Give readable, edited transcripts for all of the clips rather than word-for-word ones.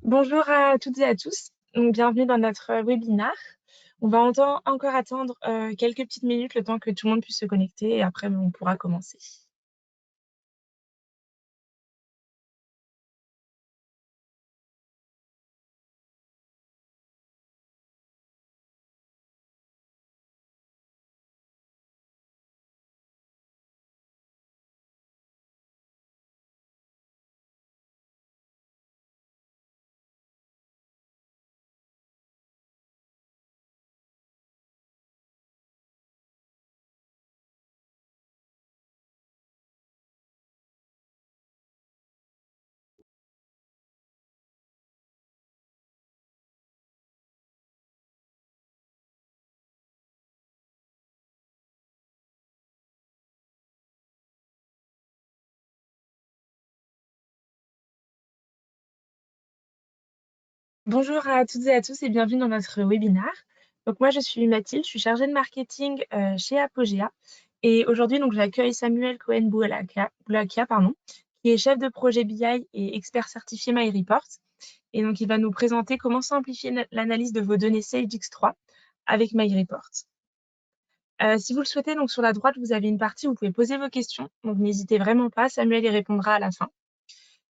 Bonjour à toutes et à tous. Donc, bienvenue dans notre webinaire. On va encore attendre quelques petites minutes le temps que tout le monde puisse se connecter et après on pourra commencer. Bonjour à toutes et à tous et bienvenue dans notre webinaire. Donc moi je suis Mathilde, je suis chargée de marketing chez Apogea et aujourd'hui donc j'accueille Samuel Cohen-Boulakia, qui est chef de projet BI et expert certifié MyReport. Et donc il va nous présenter comment simplifier l'analyse de vos données Sage X3 avec MyReport. Si vous le souhaitez, donc sur la droite, vous avez une partie où vous pouvez poser vos questions. Donc n'hésitez vraiment pas, Samuel y répondra à la fin.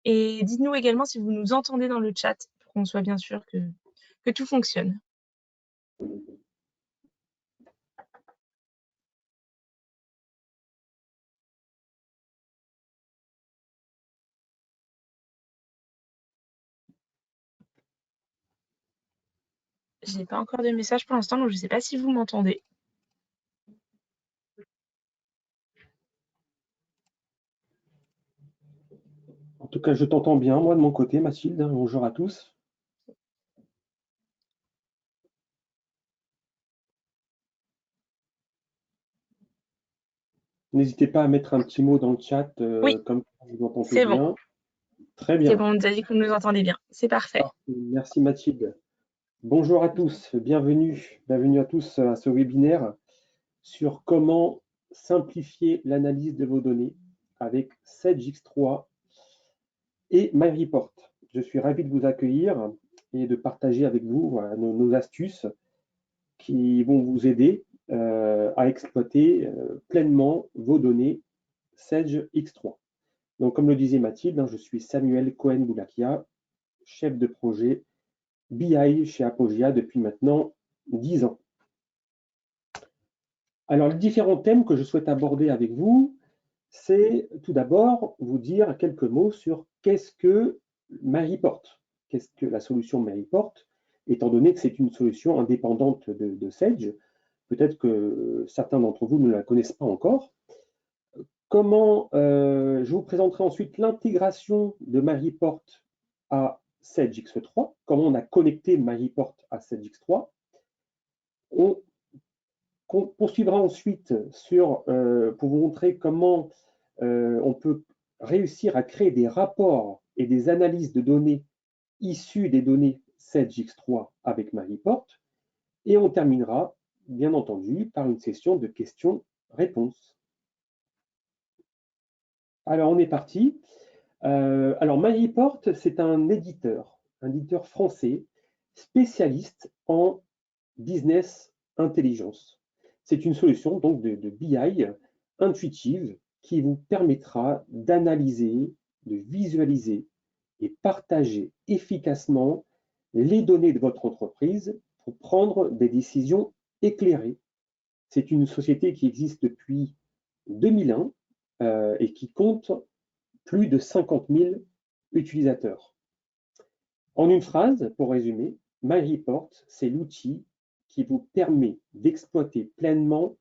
Et dites-nous également si vous nous entendez dans le chat pour qu'on soit bien sûr que tout fonctionne. Je n'ai pas encore de message pour l'instant, donc je ne sais pas si vous m'entendez. En tout cas, je t'entends bien, moi de mon côté, Mathilde. Bonjour à tous. N'hésitez pas à mettre un petit mot dans le chat, Oui, comme vous entendez c'est bon. bien. Très C'est bien. bon, on nous a dit que vous nous entendez bien. C'est parfait. Merci Mathilde. Bonjour à tous, bienvenue à tous à ce webinaire sur comment simplifier l'analyse de vos données avec Sage X3 et MyReport. Je suis ravi de vous accueillir et de partager avec vous voilà, nos astuces qui vont vous aider à exploiter pleinement vos données Sage X3. Donc, comme le disait Mathilde, je suis Samuel Cohen-Boulakia, chef de projet BI chez Apogea depuis maintenant 10 ans. Alors, les différents thèmes que je souhaite aborder avec vous, c'est tout d'abord vous dire quelques mots sur qu'est-ce que MyReport, qu'est-ce que la solution MyReport, étant donné que c'est une solution indépendante de Sage. Peut-être que certains d'entre vous ne la connaissent pas encore. Je vous présenterai ensuite l'intégration de MyReport à Sage X3, comment on a connecté MyReport à Sage X3. On poursuivra ensuite pour vous montrer comment on peut réussir à créer des rapports et des analyses de données issues des données Sage X3 avec MyReport. Et on terminera, bien entendu, par une session de questions-réponses. Alors, on est parti. Alors, MyReport, c'est un éditeur français spécialiste en business intelligence. C'est une solution donc de BI intuitive qui vous permettra d'analyser, de visualiser et partager efficacement les données de votre entreprise pour prendre des décisions éclairées. C'est une société qui existe depuis 2001 et qui compte plus de 50 000 utilisateurs. En une phrase, pour résumer, MyReport, c'est l'outil qui vous permet d'exploiter pleinement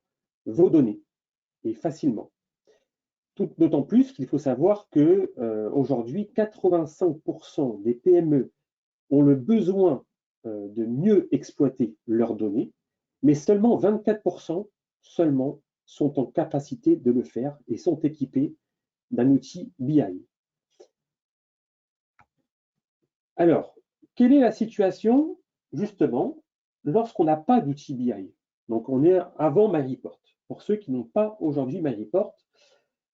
vos données et facilement. D'autant plus qu'il faut savoir que aujourd'hui, 85% des PME ont le besoin de mieux exploiter leurs données, mais seulement 24% seulement sont en capacité de le faire et sont équipés d'un outil BI. Alors, quelle est la situation, justement, lorsqu'on n'a pas d'outil BI? Donc, on est avant MyReport. Pour ceux qui n'ont pas aujourd'hui MyReport,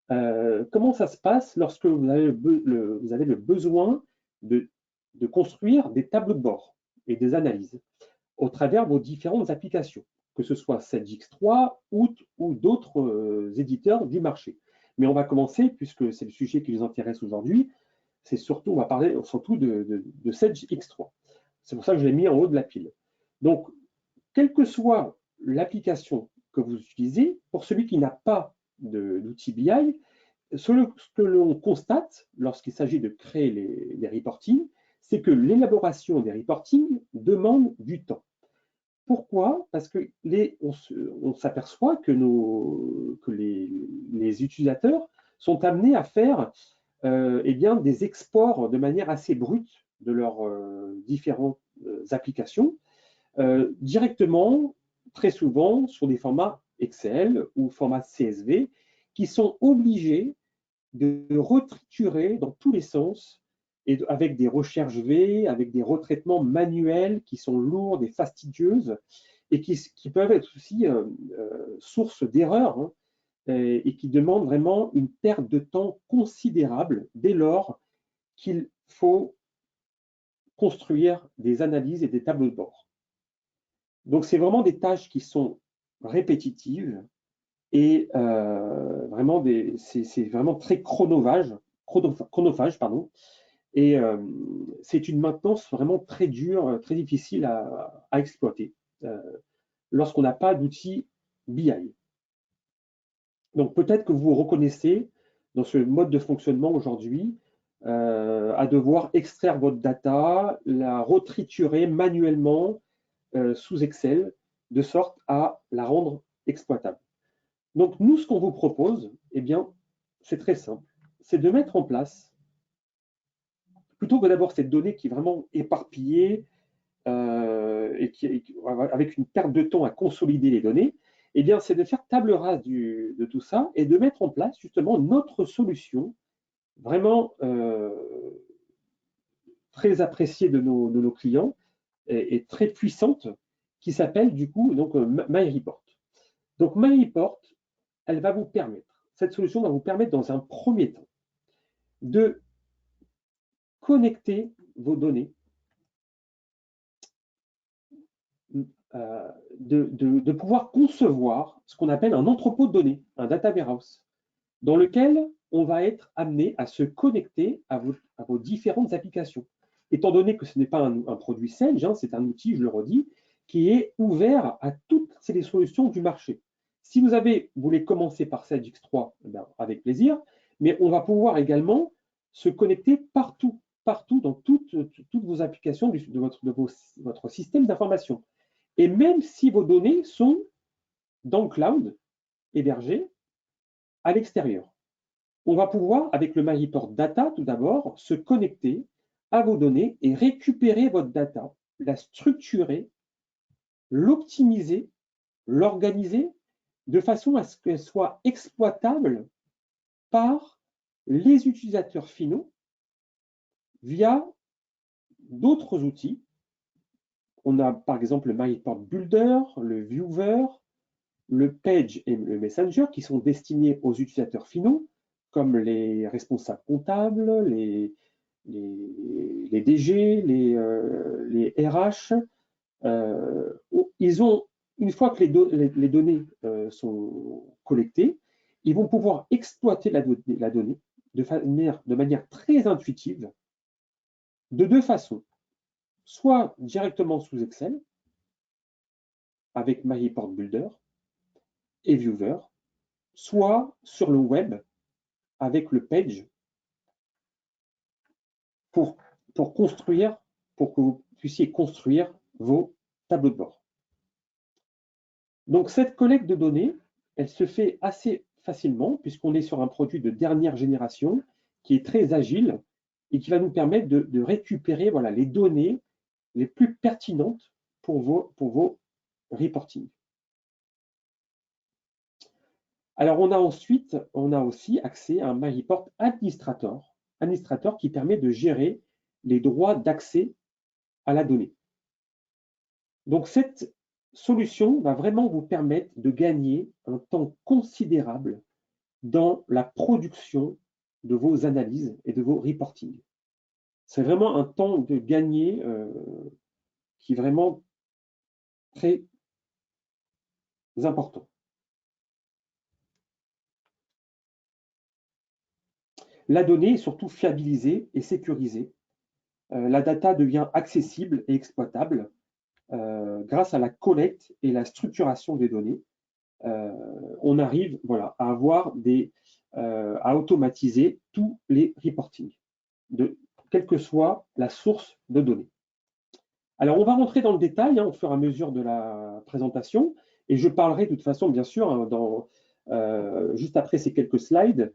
comment ça se passe lorsque vous avez le besoin de de construire des tableaux de bord et des analyses au travers vos différentes applications, que ce soit Sage X3 ou d'autres éditeurs du marché. Mais on va commencer, puisque c'est le sujet qui nous intéresse aujourd'hui, on va parler surtout de Sage X3. C'est pour ça que je l'ai mis en haut de la pile. Donc, quelle que soit l'application que vous utilisez, pour celui qui n'a pas d'outil BI, ce que l'on constate lorsqu'il s'agit de créer les reportings, c'est que l'élaboration des reportings demande du temps. Pourquoi? Parce que on s'aperçoit que les utilisateurs sont amenés à faire eh bien, des exports de manière assez brute de leurs différentes applications, directement, très souvent, sur des formats Excel ou formats CSV, qui sont obligés de retriturer dans tous les sens, et avec des recherches V, avec des retraitements manuels qui sont lourdes et fastidieuses, et qui peuvent être aussi source d'erreurs, hein, et qui demandent vraiment une perte de temps considérable dès lors qu'il faut construire des analyses et des tableaux de bord. Donc, c'est vraiment des tâches qui sont répétitives et vraiment c'est vraiment très chronophage, pardon. Et c'est une maintenance vraiment très dure, très difficile à exploiter lorsqu'on n'a pas d'outils BI. Donc peut-être que vous vous reconnaissez dans ce mode de fonctionnement aujourd'hui, à devoir extraire votre data, la retriturer manuellement sous Excel, de sorte à la rendre exploitable. Donc nous, ce qu'on vous propose, eh bien, c'est très simple. C'est de mettre en place, plutôt que d'avoir cette donnée qui est vraiment éparpillée avec une perte de temps à consolider les données, eh bien, c'est de faire table rase de tout ça et de mettre en place justement notre solution vraiment très appréciée de nos clients et très puissante qui s'appelle du coup donc MyReport. Donc MyReport, elle va vous permettre, cette solution va vous permettre dans un premier temps de connecter vos données, de pouvoir concevoir ce qu'on appelle un entrepôt de données, un data warehouse, dans lequel on va être amené à se connecter à vos différentes applications. Étant donné que ce n'est pas un produit Sage, hein, c'est un outil, je le redis, qui est ouvert à toutes les solutions du marché. Si vous voulez commencer par Sage X3, eh bien, avec plaisir, mais on va pouvoir également se connecter partout dans toutes vos applications de votre système d'information. Et même si vos données sont dans le cloud, hébergées à l'extérieur. On va pouvoir, avec le MyReport Data, tout d'abord, se connecter à vos données et récupérer votre data, la structurer, l'optimiser, l'organiser de façon à ce qu'elle soit exploitable par les utilisateurs finaux via d'autres outils. On a par exemple le MyReport Builder, le Viewer, le Page et le Messenger qui sont destinés aux utilisateurs finaux, comme les responsables comptables, les DG, les RH. Ils ont, une fois que les données sont collectées, ils vont pouvoir exploiter la donnée de manière très intuitive, de deux façons. Soit directement sous Excel, avec MyReport Builder et Viewer, soit sur le web, avec le Page, pour que vous puissiez construire vos tableaux de bord. Donc cette collecte de données, elle se fait assez facilement puisqu'on est sur un produit de dernière génération qui est très agile et qui va nous permettre de récupérer voilà, les données les plus pertinentes pour vos reporting. Alors on a aussi accès à un MyReport administrateur qui permet de gérer les droits d'accès à la donnée. Donc cette solution va vraiment vous permettre de gagner un temps considérable dans la production de vos analyses et de vos reportings. C'est vraiment un temps de gagner qui est vraiment très important. La donnée est surtout fiabilisée et sécurisée. La data devient accessible et exploitable grâce à la collecte et la structuration des données. On arrive voilà, à avoir à automatiser tous les reportings, quelle que soit la source de données. Alors, on va rentrer dans le détail au fur et à mesure de la présentation, et je parlerai de toute façon, bien sûr, juste après ces quelques slides,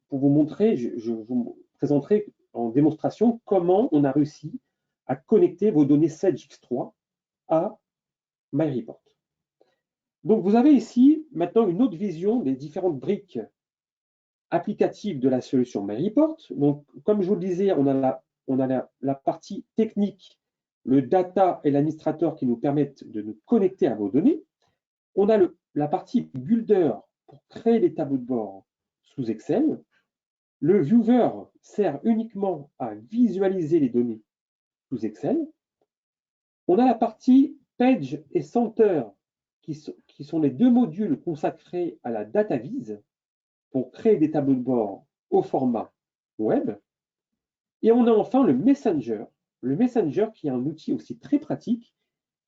pour vous montrer, je vous présenterai en démonstration comment on a réussi à connecter vos données Sage X3 à MyReport. Donc, vous avez ici maintenant une autre vision des différentes briques applicatives de la solution MyReport. Donc, comme je vous le disais, on a la partie technique, le data et l'administrateur qui nous permettent de nous connecter à vos données. On a la partie builder pour créer les tableaux de bord sous Excel. Le viewer sert uniquement à visualiser les données sous Excel. On a la partie page et center qui sont les deux modules consacrés à la data vise pour créer des tableaux de bord au format web. Et on a enfin le Messenger qui est un outil aussi très pratique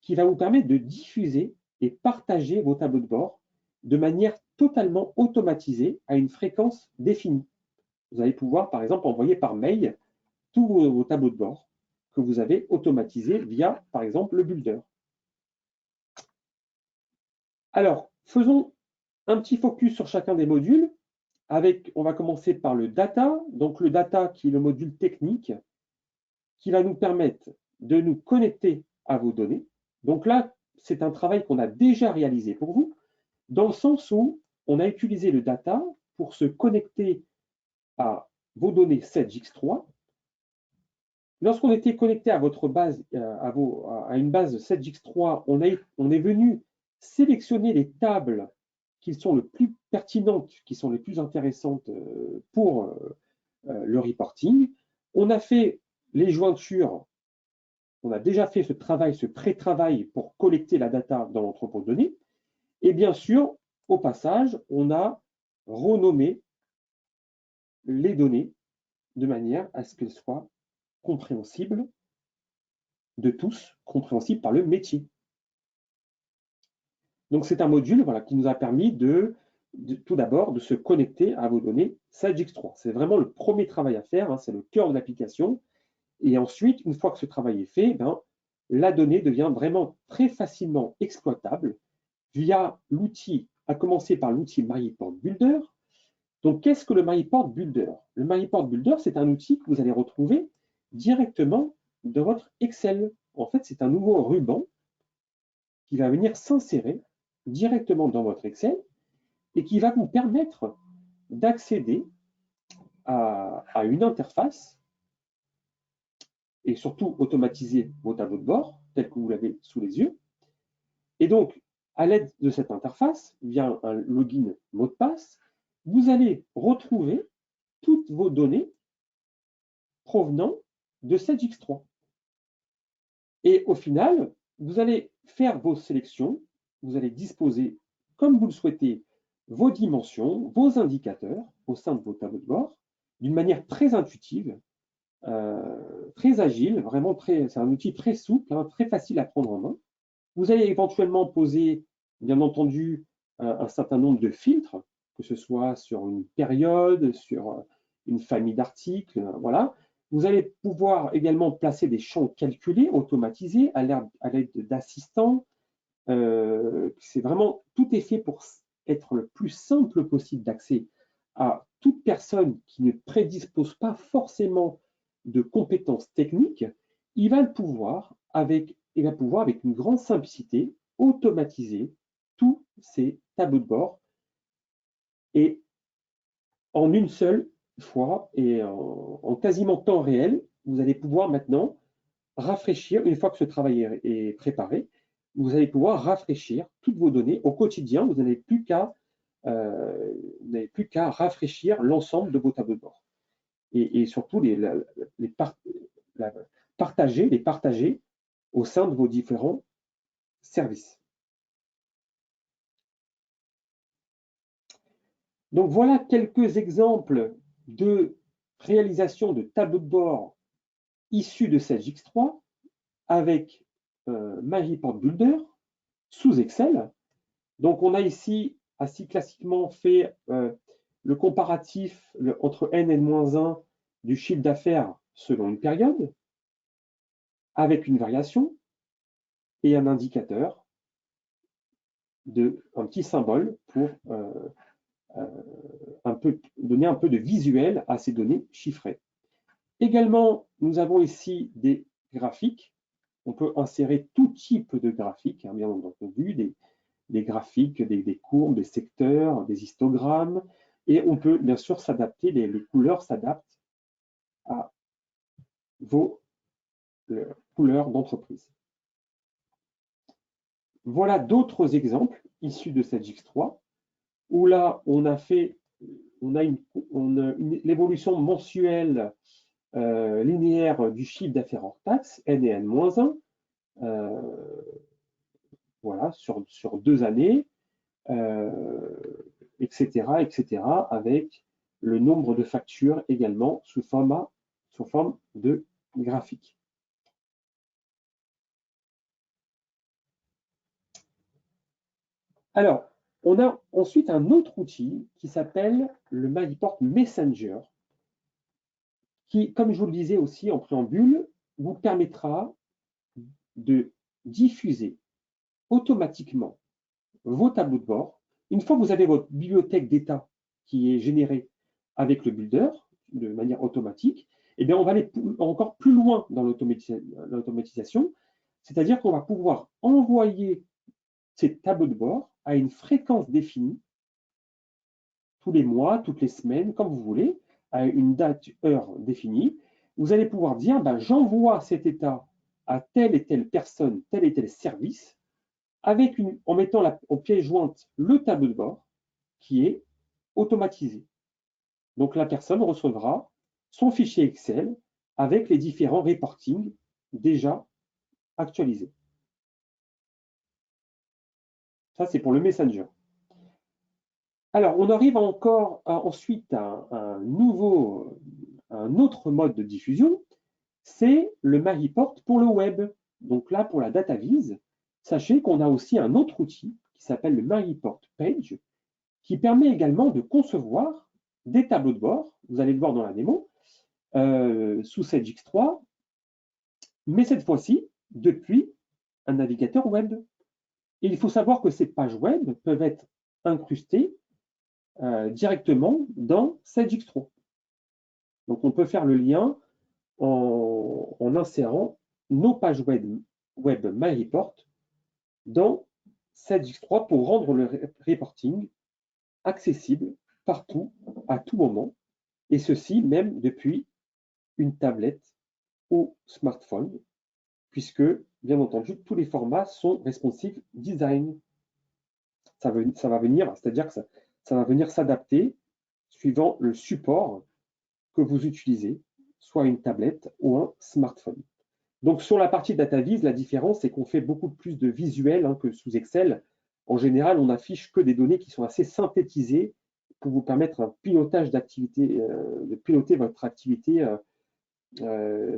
qui va vous permettre de diffuser et partager vos tableaux de bord de manière totalement automatisée à une fréquence définie. Vous allez pouvoir, par exemple, envoyer par mail tous vos tableaux de bord que vous avez automatisés via, par exemple, le Builder. Alors, faisons un petit focus sur chacun des modules. On va commencer par le data. Donc, le data qui est le module technique qui va nous permettre de nous connecter à vos données. Donc là, c'est un travail qu'on a déjà réalisé pour vous, dans le sens où on a utilisé le data pour se connecter à vos données Sage X3. Lorsqu'on était connecté à votre base, à une base Sage X3, on est venu sélectionner les tables qui sont les plus pertinentes, qui sont les plus intéressantes pour le reporting. On a fait les jointures, on a déjà fait ce travail, ce pré-travail pour collecter la data dans l'entrepôt de données. Et bien sûr, au passage, on a renommé les données de manière à ce qu'elles soient compréhensibles de tous, compréhensibles par le métier. Donc, c'est un module qui nous a permis tout d'abord de se connecter à vos données Sage X3. C'est vraiment le premier travail à faire, c'est le cœur de l'application. Et ensuite, une fois que ce travail est fait, la donnée devient vraiment très facilement exploitable via l'outil, à commencer par l'outil MyReport Builder. Donc, qu'est-ce que le MyReport Builder? Le MyReport Builder, c'est un outil que vous allez retrouver directement dans votre Excel. En fait, c'est un nouveau ruban qui va venir s'insérer directement dans votre Excel et qui va vous permettre d'accéder à une interface et surtout automatiser vos tableaux de bord tels que vous l'avez sous les yeux. Et donc, à l'aide de cette interface, via un login mot de passe, vous allez retrouver toutes vos données provenant de Sage X3. Et au final, vous allez faire vos sélections, vous allez disposer, comme vous le souhaitez, vos dimensions, vos indicateurs au sein de vos tableaux de bord, d'une manière très intuitive, très agile, vraiment c'est un outil très souple, très facile à prendre en main. Vous allez éventuellement poser, bien entendu, un certain nombre de filtres, que ce soit sur une période, sur une famille d'articles, voilà. Vous allez pouvoir également placer des champs calculés, automatisés, à l'aide d'assistants. C'est vraiment, tout est fait pour être le plus simple possible d'accès à toute personne qui ne prédispose pas forcément de compétences techniques. Il va pouvoir, avec une grande simplicité, automatiser tous ces tableaux de bord et en une seule fois et en quasiment temps réel, vous allez pouvoir maintenant rafraîchir, une fois que ce travail est préparé, vous allez pouvoir rafraîchir toutes vos données au quotidien. Vous n'avez plus qu'à rafraîchir l'ensemble de vos tableaux de bord. et surtout les partager au sein de vos différents services. Donc voilà quelques exemples de réalisation de tableaux de bord issus de Sage X3 avec MyReport Builder sous Excel. Donc on a ici assez classiquement fait le comparatif entre n et n-1 du chiffre d'affaires selon une période, avec une variation et un indicateur, un petit symbole pour donner un peu de visuel à ces données chiffrées. Également, nous avons ici des graphiques. On peut insérer tout type de graphiques, bien entendu, des graphiques, des courbes, des secteurs, des histogrammes, et on peut bien sûr s'adapter, les couleurs s'adaptent à vos couleurs d'entreprise. Voilà d'autres exemples issus de Sage X3, où là, on a l'évolution mensuelle linéaire du chiffre d'affaires hors taxe, N et N-1, voilà, sur 2 années, etc., avec le nombre de factures également sous forme de graphique. Alors, on a ensuite un autre outil qui s'appelle le MyReport Messenger, qui, comme je vous le disais aussi en préambule, vous permettra de diffuser automatiquement vos tableaux de bord. Une fois que vous avez votre bibliothèque d'état qui est générée avec le builder de manière automatique, eh bien on va aller encore plus loin dans l'automatisation, c'est-à-dire qu'on va pouvoir envoyer ces tableaux de bord à une fréquence définie, tous les mois, toutes les semaines, comme vous voulez, à une date, heure définie. Vous allez pouvoir dire, ben, j'envoie cet état à telle et telle personne, tel et tel service, en mettant en pièce jointe le tableau de bord qui est automatisé. Donc la personne recevra son fichier Excel avec les différents reportings déjà actualisés. Ça, c'est pour le Messenger. Alors, on arrive encore ensuite à un autre mode de diffusion, c'est le MyReport pour le web. Donc là, pour la data vise, sachez qu'on a aussi un autre outil qui s'appelle le MyReport Page, qui permet également de concevoir des tableaux de bord, vous allez le voir dans la démo, sous Sage X3, mais cette fois-ci, depuis un navigateur web. Et il faut savoir que ces pages web peuvent être incrustées directement dans Sage X3. Donc on peut faire le lien en insérant nos pages web MyReport dans Sage X3 pour rendre le reporting accessible partout, à tout moment, et ceci même depuis une tablette ou smartphone, puisque, bien entendu, tous les formats sont responsive design. Ça va venir, c'est-à-dire que ça va venir s'adapter suivant le support que vous utilisez, soit une tablette ou un smartphone. Donc, sur la partie DataVis, la différence, c'est qu'on fait beaucoup plus de visuels que sous Excel. En général, on n'affiche que des données qui sont assez synthétisées pour vous permettre un pilotage d'activité, de piloter votre activité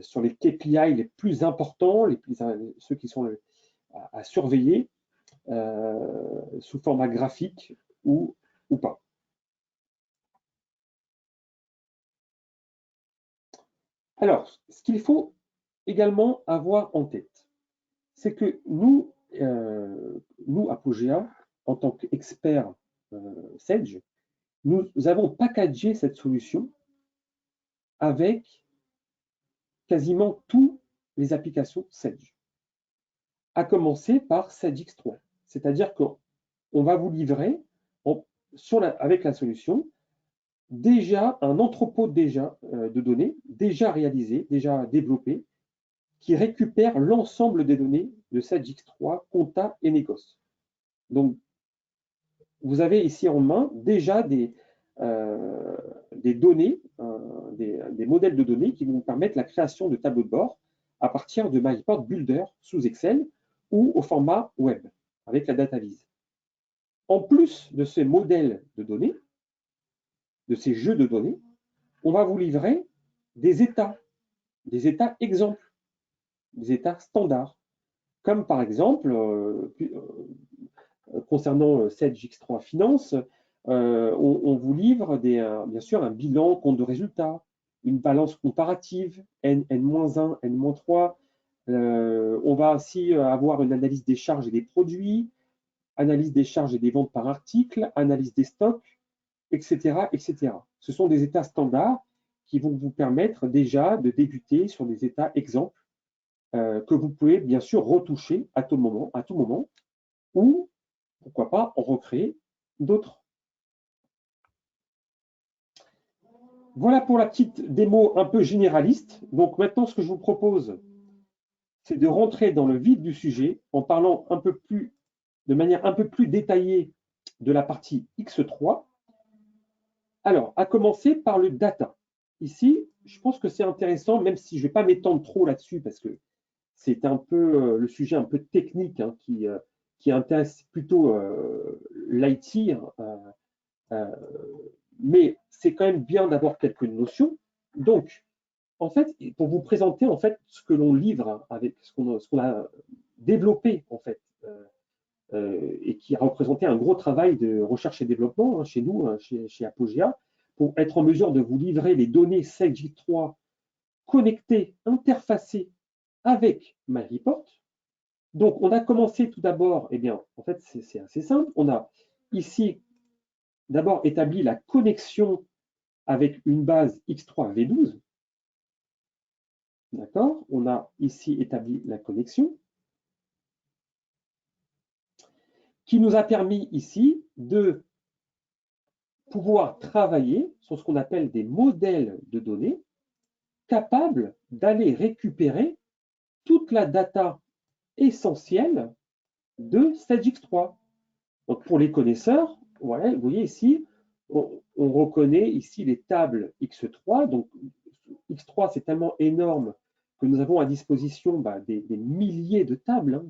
sur les KPI les plus importants, ceux qui sont à surveiller sous format graphique ou pas. Alors, ce qu'il faut également avoir en tête, c'est que nous, Apogea, en tant qu'experts Sage, nous avons packagé cette solution avec quasiment toutes les applications Sage, à commencer par Sage X3. C'est-à-dire qu'on va vous livrer, avec la solution, déjà un entrepôt de données déjà réalisé, déjà développé, qui récupère l'ensemble des données de Sage X3, compta et négoce. Donc, vous avez ici en main déjà des données, des modèles de données qui vont permettre la création de tableaux de bord à partir de MyReport Builder sous Excel ou au format web avec la DataVis. En plus de ces modèles de données, de ces jeux de données, on va vous livrer des états exemples, des états standards, comme par exemple, concernant Sage X3 Finance, on vous livre bien sûr un bilan, compte de résultats, une balance comparative, N, N-1, N-3. On va aussi avoir une analyse des charges et des produits, analyse des charges et des ventes par article, analyse des stocks, etc., etc. Ce sont des états standards qui vont vous permettre déjà de débuter sur des états exemples que vous pouvez bien sûr retoucher à tout moment, ou pourquoi pas en recréer d'autres. Voilà pour la petite démo un peu généraliste. Donc maintenant, ce que je vous propose, c'est de rentrer dans le vif du sujet en parlant de manière un peu plus détaillée de la partie X3. Alors, à commencer par le data. Ici, je pense que c'est intéressant, même si je ne vais pas m'étendre trop là-dessus, parce que c'est un peu le sujet un peu technique hein, qui intéresse plutôt l'IT, mais c'est quand même bien d'avoir quelques notions. Donc, en fait, pour vous présenter en fait ce que l'on livre avec ce qu'on a développé en fait, et qui a représenté un gros travail de recherche et développement hein, chez nous, hein, chez Apogea, pour être en mesure de vous livrer les données SageX3 connectées, interfacées avec MyReport. Donc, on a commencé tout d'abord, eh bien, en fait, c'est assez simple. On a ici d'abord établi la connexion avec une base X3V12. D'accord? On a ici établi la connexion qui nous a permis ici de pouvoir travailler sur ce qu'on appelle des modèles de données capables d'aller récupérer toute la data essentielle de SageX3. Donc pour les connaisseurs, voilà, vous voyez ici, on reconnaît ici les tables X3. Donc X3, c'est tellement énorme que nous avons à disposition des milliers de tables, hein,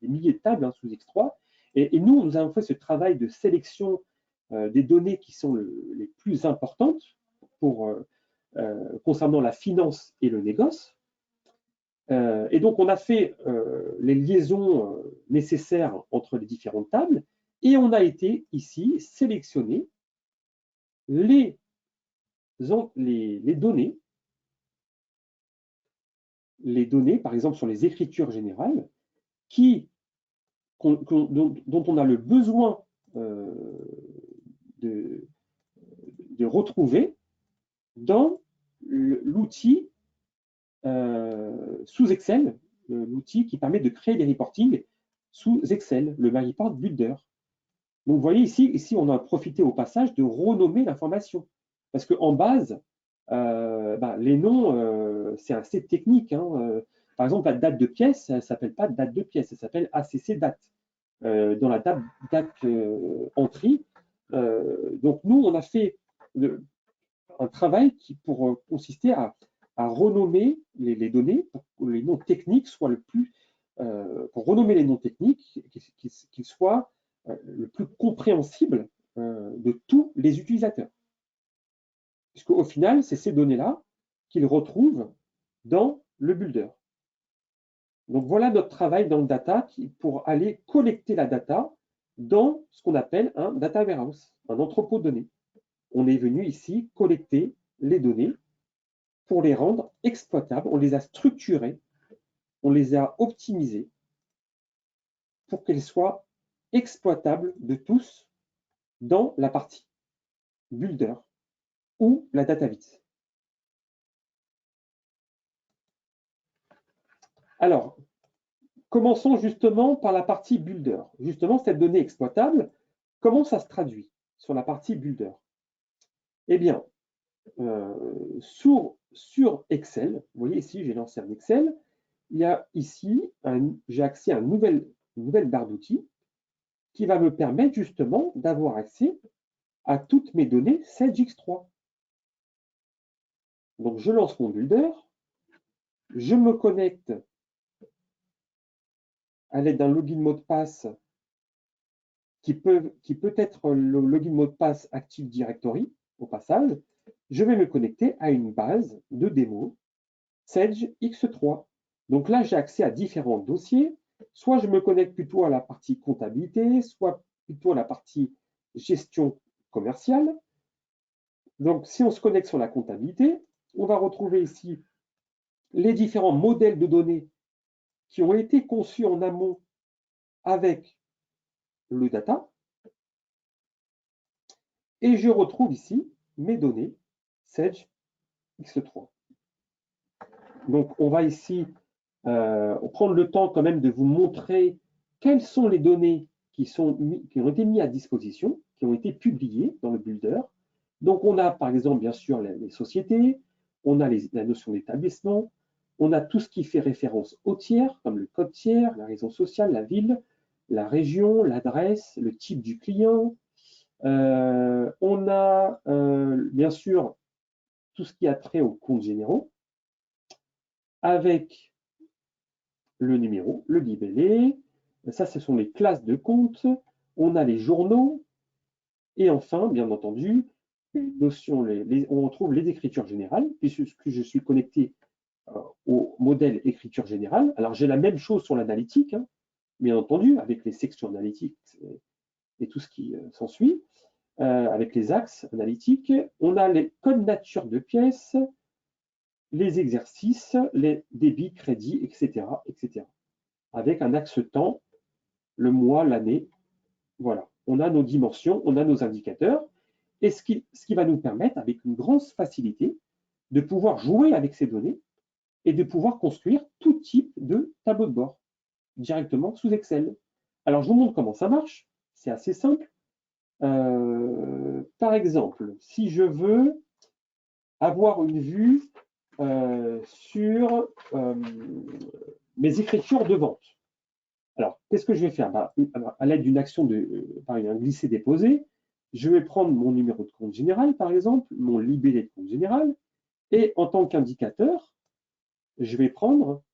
des milliers de tables hein, sous X3. Et nous avons fait ce travail de sélection des données qui sont les plus importantes concernant la finance et le négoce. Et donc, on a fait les liaisons nécessaires entre les différentes tables et on a été ici sélectionner les données, par exemple sur les écritures générales, dont on a le besoin de retrouver dans l'outil sous Excel, l'outil qui permet de créer des reportings sous Excel, le MyReport Builder. Donc, vous voyez ici, on a profité au passage de renommer l'information. Parce qu'en base, les noms, c'est assez technique. Hein. Par exemple, la date de pièce, elle ne s'appelle pas date de pièce, elle s'appelle ACC date. Dans la date entry. Donc, nous, on a fait un travail pour consister à renommer les données pour que les noms techniques soient pour renommer les noms techniques, qu'ils soient le plus compréhensible de tous les utilisateurs. Puisqu'au final, c'est ces données-là qu'ils retrouvent dans le builder. Donc voilà notre travail dans le data pour aller collecter la data dans ce qu'on appelle un data warehouse, un entrepôt de données. On est venu ici collecter les données pour les rendre exploitables. On les a structurées, on les a optimisées pour qu'elles soient exploitables de tous dans la partie builder ou la DataVis. Alors, commençons justement par la partie builder. Justement, cette donnée exploitable, comment ça se traduit sur la partie builder? Eh bien, sur Excel, vous voyez ici, j'ai lancé un Excel, il y a ici, j'ai accès à une nouvelle barre d'outils qui va me permettre justement d'avoir accès à toutes mes données Sage X3. Donc, je lance mon builder, je me connecte à l'aide d'un login mot de passe qui peut être le login mot de passe Active Directory, au passage. Je vais me connecter à une base de démo Sage X3. Donc là, j'ai accès à différents dossiers. Soit je me connecte plutôt à la partie comptabilité, soit plutôt à la partie gestion commerciale. Donc, si on se connecte sur la comptabilité, on va retrouver ici les différents modèles de données qui ont été conçus en amont avec le data. Et je retrouve ici mes données Sage X3. Donc, on va ici prendre le temps quand même de vous montrer quelles sont les données qui ont été mises à disposition, qui ont été publiées dans le builder. Donc, on a par exemple, bien sûr, les sociétés, on a la notion d'établissement, on a tout ce qui fait référence aux tiers, comme le code tiers, la raison sociale, la ville, la région, l'adresse, le type du client. On a, bien sûr, tout ce qui a trait aux comptes généraux, avec le numéro, le libellé. Ça, ce sont les classes de comptes. On a les journaux. Et enfin, bien entendu, on retrouve les écritures générales, puisque je suis connecté au modèle écriture générale. Alors, j'ai la même chose sur l'analytique, hein, bien entendu, avec les sections analytiques et tout ce qui s'ensuit, avec les axes analytiques. On a les codes nature de pièces, les exercices, les débits, crédits, etc., etc. Avec un axe temps, le mois, l'année. Voilà, on a nos dimensions, on a nos indicateurs, et ce qui va nous permettre, avec une grande facilité, de pouvoir jouer avec ces données et de pouvoir construire tout type de tableau de bord directement sous Excel. Alors, je vous montre comment ça marche. C'est assez simple. Par exemple, si je veux avoir une vue sur mes écritures de vente. Alors, qu'est-ce que je vais faire? À l'aide d'une action par un glisser-déposer, je vais prendre mon numéro de compte général, par exemple, mon libellé de compte général, et en tant qu'indicateur, je vais prendre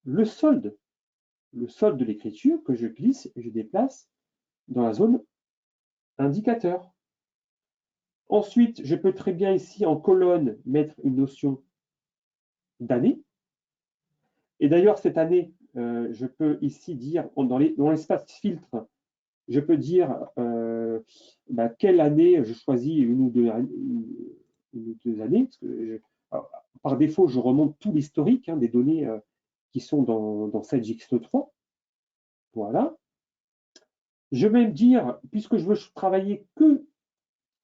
le solde de l'écriture que je glisse et je déplace dans la zone indicateur. Ensuite, je peux très bien ici en colonne mettre une notion d'année. Et d'ailleurs, cette année, je peux ici dire, dans l'espace filtre, je peux dire quelle année je choisis une ou deux années. Parce que par défaut, je remonte tout l'historique des données qui sont dans Sage X3. Voilà. Je vais me dire, puisque je veux travailler que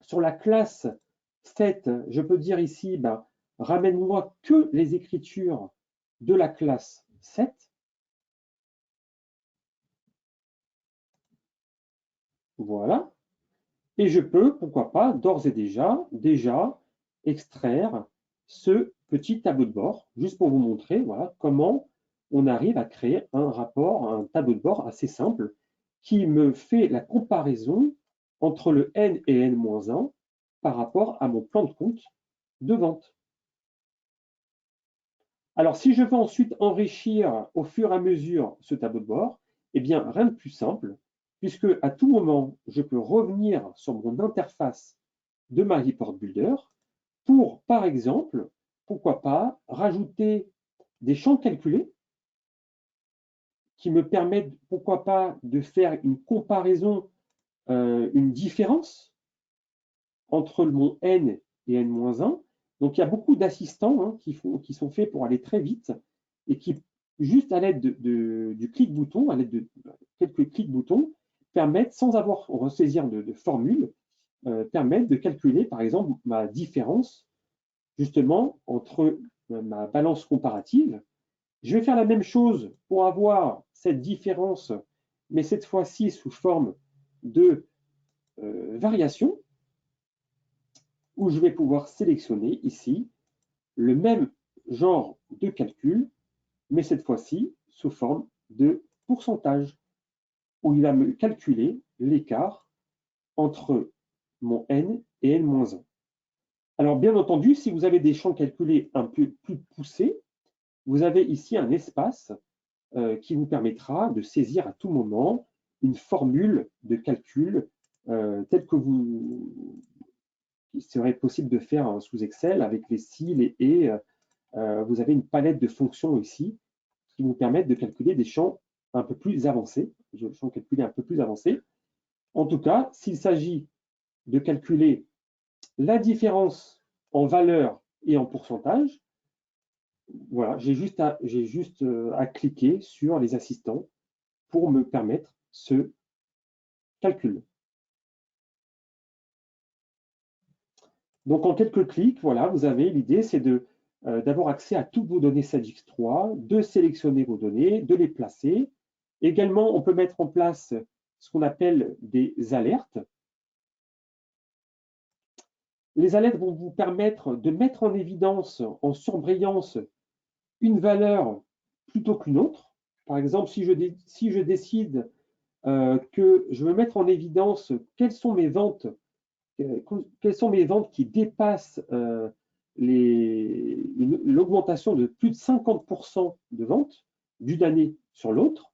sur la classe 7, je peux dire ici, ramène-moi que les écritures de la classe 7. Voilà. Et je peux, pourquoi pas, d'ores et déjà extraire ce petit tableau de bord, juste pour vous montrer voilà, comment on arrive à créer un rapport, un tableau de bord assez simple qui me fait la comparaison entre le N et N-1 par rapport à mon plan de compte de vente. Alors, si je veux ensuite enrichir au fur et à mesure ce tableau de bord, eh bien, rien de plus simple, puisque à tout moment, je peux revenir sur mon interface de ma report builder pour, par exemple, pourquoi pas, rajouter des champs calculés qui me permettent, pourquoi pas, de faire une comparaison, une différence entre mon N et N-1. Donc, il y a beaucoup d'assistants qui sont faits pour aller très vite et qui, juste à l'aide du clic-bouton, à l'aide de quelques clics-boutons, permettent, sans avoir à ressaisir de formule, permettent de calculer, par exemple, ma différence, justement, entre ma balance comparative. Je vais faire la même chose pour avoir cette différence, mais cette fois-ci sous forme de variation, où je vais pouvoir sélectionner ici le même genre de calcul, mais cette fois-ci sous forme de pourcentage, où il va me calculer l'écart entre mon N et N-1. Alors, bien entendu, si vous avez des champs calculés un peu plus poussés, vous avez ici un espace qui vous permettra de saisir à tout moment une formule de calcul telle que il serait possible de faire sous Excel avec les si, les et. Vous avez une palette de fonctions ici qui vous permettent de calculer des champs un peu plus avancés, des champs calculés un peu plus avancés. En tout cas, s'il s'agit de calculer la différence en valeur et en pourcentage, voilà, j'ai juste à cliquer sur les assistants pour me permettre ce calcul. Donc en quelques clics, voilà, vous avez l'idée, c'est d'avoir accès à toutes vos données SAGX3, de sélectionner vos données, de les placer. Également, on peut mettre en place ce qu'on appelle des alertes. Les alertes vont vous permettre de mettre en évidence, en surbrillance, une valeur plutôt qu'une autre. Par exemple, si je décide que je veux mettre en évidence quelles sont mes ventes qui dépassent l'augmentation de plus de 50% de ventes d'une année sur l'autre.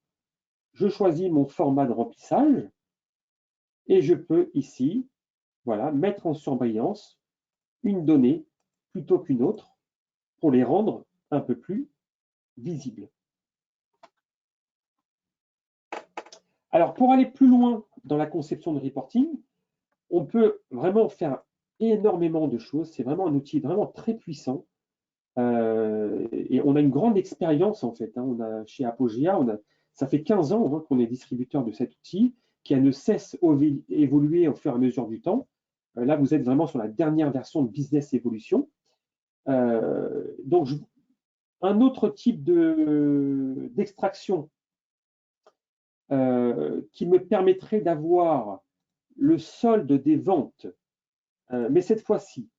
Je choisis mon format de remplissage et je peux ici voilà, mettre en surbrillance une donnée plutôt qu'une autre pour les rendre un peu plus visibles. Alors, pour aller plus loin dans la conception de reporting, on peut vraiment faire énormément de choses. C'est vraiment un outil vraiment très puissant. Et on a une grande expérience en fait. On a, chez Apogea, ça fait 15 ans qu'on est distributeur de cet outil qui ne cesse d'évoluer au fur et à mesure du temps. Là, vous êtes vraiment sur la dernière version de Business Evolution. Donc, un autre type d'extraction qui me permettrait d'avoir le solde des ventes, mais cette fois-ci,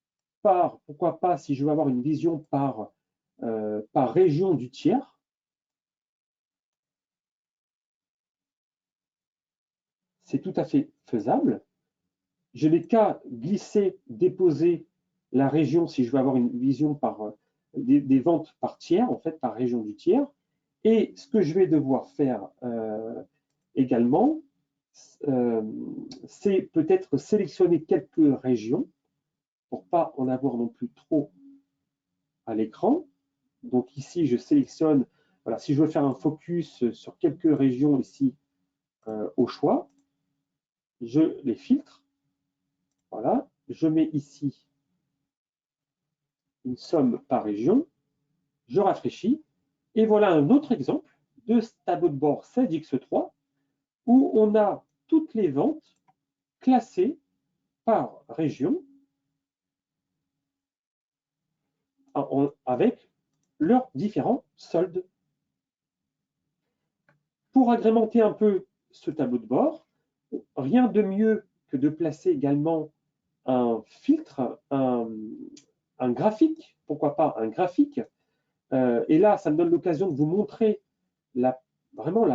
pourquoi pas, si je veux avoir une vision par région du tiers, c'est tout à fait faisable. Je n'ai qu'à glisser, déposer la région si je veux avoir une vision par des ventes par tiers, en fait, par région du tiers. Et ce que je vais devoir faire également, c'est peut-être sélectionner quelques régions pour ne pas en avoir non plus trop à l'écran. Donc ici, je sélectionne, voilà, si je veux faire un focus sur quelques régions ici au choix, je les filtre. Voilà, je mets ici une somme par région, je rafraîchis, et voilà un autre exemple de tableau de bord 16x3 où on a toutes les ventes classées par région avec leurs différents soldes. Pour agrémenter un peu ce tableau de bord, rien de mieux que de placer également un filtre, un graphique, pourquoi pas un graphique. Et là, ça me donne l'occasion de vous montrer vraiment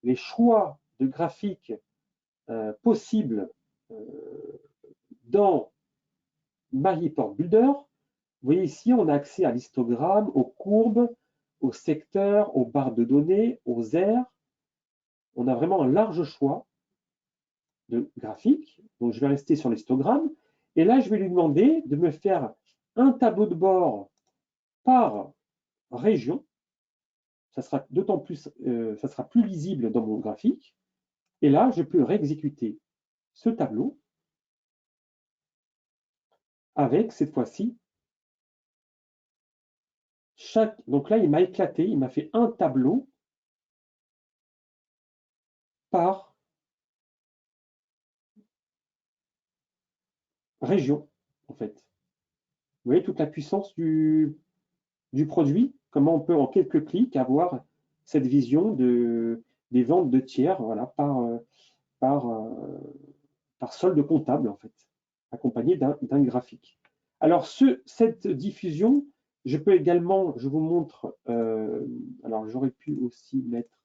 les choix de graphiques possibles dans MyReport Builder. Vous voyez ici, on a accès à l'histogramme, aux courbes, aux secteurs, aux barres de données, aux aires. On a vraiment un large choix de graphiques. Donc, je vais rester sur l'histogramme. Et là, je vais lui demander de me faire un tableau de bord par région. Ça sera d'autant plus, ça sera plus lisible dans mon graphique. Et là, je peux réexécuter ce tableau avec cette fois-ci donc là, il m'a éclaté, il m'a fait un tableau par région, en fait. Vous voyez toute la puissance du produit, comment on peut en quelques clics avoir cette vision des ventes de tiers voilà, par solde comptable, en fait, accompagné d'un graphique. Alors, cette diffusion, je peux également, je vous montre, alors j'aurais pu aussi mettre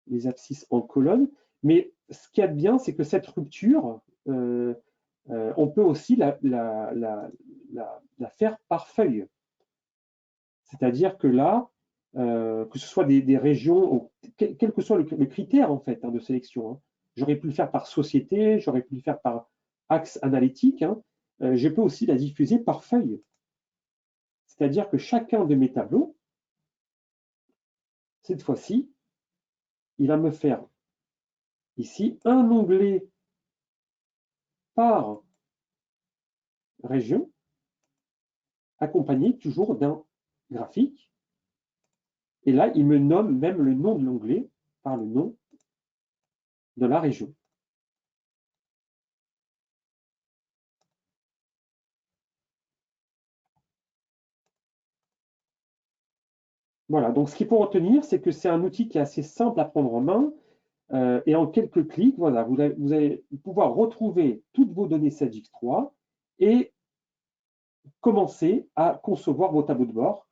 les abscisses en colonne, mais ce qu'il y a de bien, c'est que cette rupture, on peut aussi la faire par feuille. C'est-à-dire que là, que ce soit des régions, quel que soit le critère en fait de sélection, hein. J'aurais pu le faire par société, j'aurais pu le faire par axe analytique, hein. Je peux aussi la diffuser par feuille. C'est-à-dire que chacun de mes tableaux, cette fois-ci, il va me faire ici un onglet par région, accompagné toujours d'un graphique. Et là, il me nomme même le nom de l'onglet par le nom de la région. Voilà, donc ce qu'il faut retenir, c'est que c'est un outil qui est assez simple à prendre en main, et en quelques clics, voilà, vous allez pouvoir retrouver toutes vos données SageX3 et commencer à concevoir vos tableaux de bord.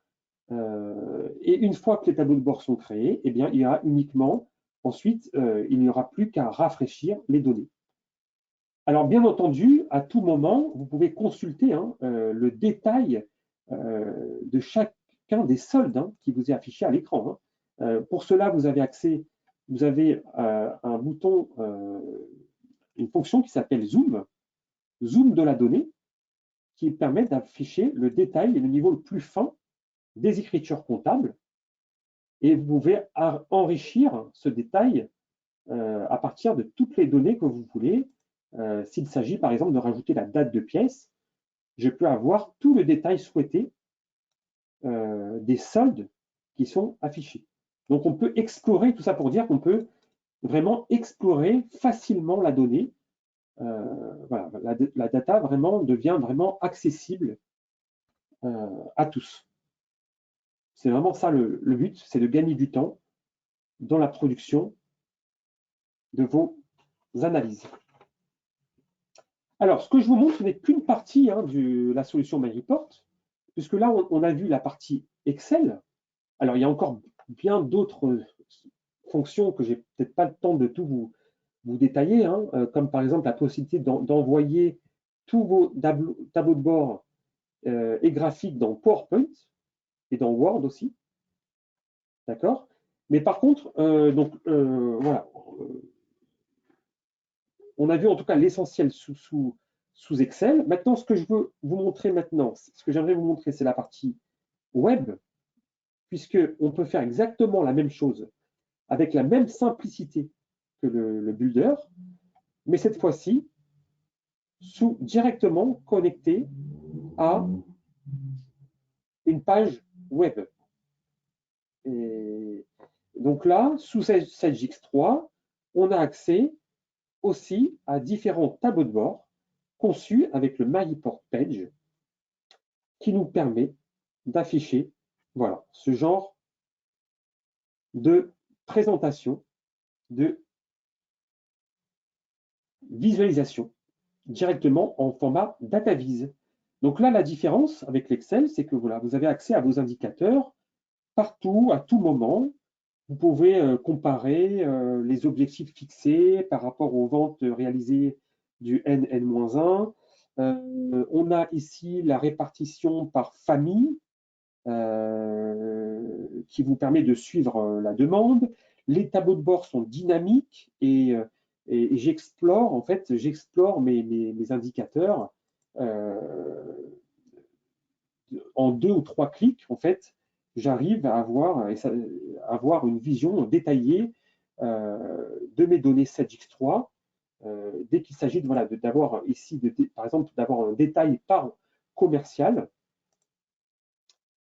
Et une fois que les tableaux de bord sont créés, eh bien, il y aura uniquement, ensuite, il n'y aura plus qu'à rafraîchir les données. Alors, bien entendu, à tout moment, vous pouvez consulter le détail de chacun des soldes qui vous est affiché à l'écran. Pour cela, vous avez accès, vous avez un bouton, une fonction qui s'appelle Zoom, Zoom de la donnée, qui permet d'afficher le détail et le niveau le plus fin des écritures comptables. Et vous pouvez enrichir ce détail à partir de toutes les données que vous voulez. S'il s'agit par exemple de rajouter la date de pièce, je peux avoir tout le détail souhaité des soldes qui sont affichés. Donc on peut explorer, tout ça pour dire qu'on peut vraiment explorer facilement la donnée. Voilà, la data vraiment devient vraiment accessible à tous. C'est vraiment ça le but, c'est de gagner du temps dans la production de vos analyses. Alors, ce que je vous montre, ce n'est qu'une partie de la solution MyReport, puisque là, on a vu la partie Excel. Alors, il y a encore bien d'autres fonctions que je n'ai peut-être pas le temps de tout vous détailler, comme par exemple la possibilité d'envoyer tous vos tableaux de bord et graphiques dans PowerPoint et dans Word aussi. D'accord? Mais par contre, voilà. On a vu en tout cas l'essentiel sous Excel. Maintenant, ce que je veux vous montrer maintenant, ce que j'aimerais vous montrer, c'est la partie web, puisqu'on peut faire exactement la même chose avec la même simplicité que le builder, mais cette fois-ci, directement connecté à une page web. Et donc là, sous SageX3, on a accès aussi à différents tableaux de bord conçus avec le MyReport Page qui nous permet d'afficher voilà, ce genre de présentation, de visualisation directement en format DataVis. Donc là, la différence avec l'Excel, c'est que voilà, vous avez accès à vos indicateurs partout, à tout moment. Vous pouvez comparer les objectifs fixés par rapport aux ventes réalisées du N-1. On a ici la répartition par famille qui vous permet de suivre la demande. Les tableaux de bord sont dynamiques et j'explore mes indicateurs en 2 ou 3 clics. En fait, j'arrive à avoir une vision détaillée de mes données SageX3 dès qu'il s'agit d'avoir ici, par exemple, d'avoir un détail par commercial.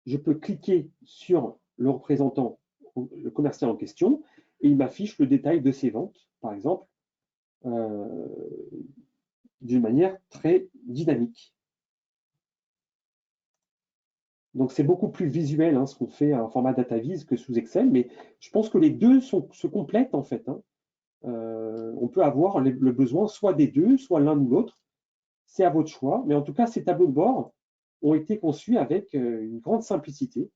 Je peux cliquer sur le représentant, le commercial en question, et il m'affiche le détail de ses ventes, par exemple, d'une manière très dynamique. Donc c'est beaucoup plus visuel ce qu'on fait en format DataVis que sous Excel, mais je pense que les deux se complètent en fait. On peut avoir le besoin soit des deux, soit l'un ou l'autre. C'est à votre choix, mais en tout cas, ces tableaux de bord ont été conçus avec une grande simplicité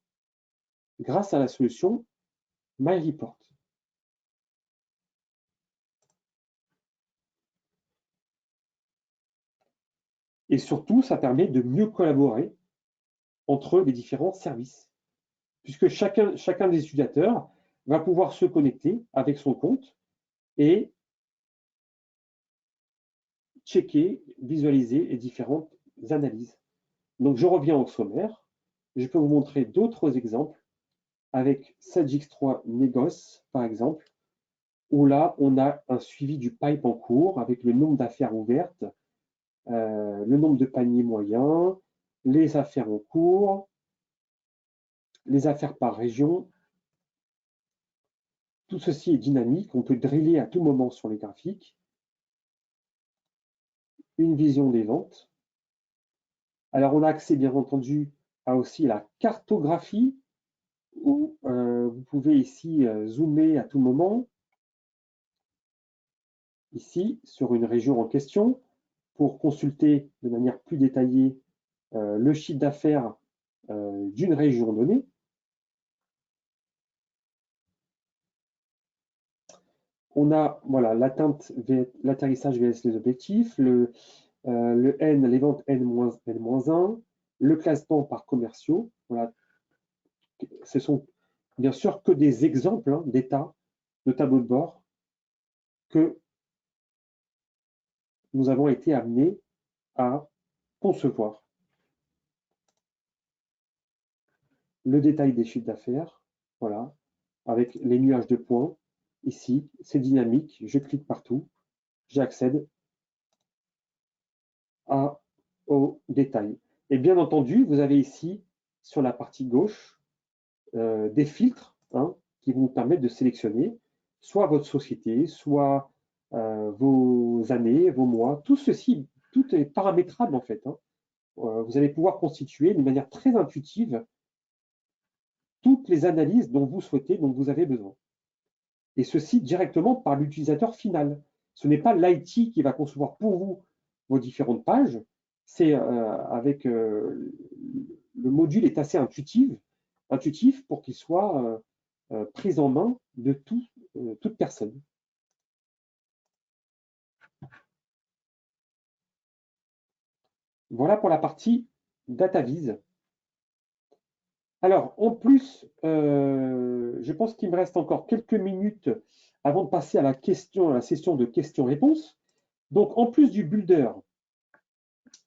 grâce à la solution MyReport. Et surtout, ça permet de mieux collaborer entre les différents services, puisque chacun des utilisateurs va pouvoir se connecter avec son compte et checker, visualiser les différentes analyses. Donc, je reviens au sommaire. Je peux vous montrer d'autres exemples avec Sagix3 Négoce, par exemple, où là, on a un suivi du pipe en cours avec le nombre d'affaires ouvertes, le nombre de paniers moyens, les affaires en cours, les affaires par région. Tout ceci est dynamique, on peut driller à tout moment sur les graphiques. Une vision des ventes. Alors, on a accès, bien entendu, à aussi la cartographie, où vous pouvez ici zoomer à tout moment, ici, sur une région en question, pour consulter de manière plus détaillée le chiffre d'affaires d'une région donnée. On a voilà, l'atterrissage vs les objectifs, le N, les ventes N-1, le classement par commerciaux. Voilà. Ce sont bien sûr que des exemples d'états, de tableaux de bord que nous avons été amenés à concevoir. Le détail des chiffres d'affaires, voilà, avec les nuages de points. Ici, c'est dynamique, je clique partout, j'accède au détail. Et bien entendu, vous avez ici, sur la partie gauche, des filtres qui vont vous permettre de sélectionner soit votre société, soit vos années, vos mois. Tout ceci, tout est paramétrable en fait. Vous allez pouvoir constituer d'une manière très intuitive toutes les analyses dont vous souhaitez, dont vous avez besoin. Et ceci directement par l'utilisateur final. Ce n'est pas l'IT qui va concevoir pour vous vos différentes pages. C'est avec le module est assez intuitif pour qu'il soit pris en main de toute personne. Voilà pour la partie DataVis. Alors, en plus, je pense qu'il me reste encore quelques minutes avant de passer à la session de questions-réponses. Donc, en plus du Builder